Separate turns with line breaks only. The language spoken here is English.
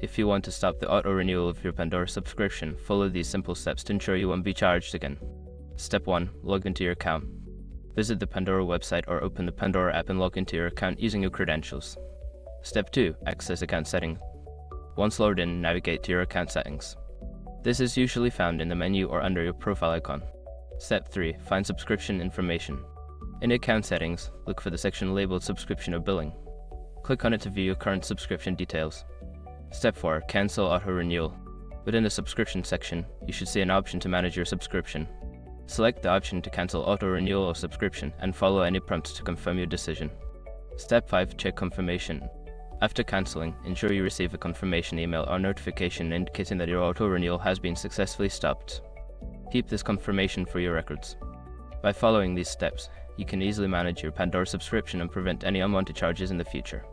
If you want to stop the auto-renewal of your Pandora subscription, follow these simple steps to ensure you won't be charged again. Step 1. Log into your account. Visit the Pandora website or open the Pandora app and log into your account using your credentials. Step 2. Access account settings. Once logged in, navigate to your account settings. This is usually found in the menu or under your profile icon. Step 3. Find subscription information. In account settings, look for the section labeled Subscription or Billing. Click on it to view your current subscription details. Step 4. Cancel auto-renewal. Within the subscription section, you should see an option to manage your subscription. Select the option to cancel auto-renewal or subscription and follow any prompts to confirm your decision. Step 5. Check confirmation. After cancelling, ensure you receive a confirmation email or notification indicating that your auto-renewal has been successfully stopped. Keep this confirmation for your records. By following these steps, you can easily manage your Pandora subscription and prevent any unwanted charges in the future.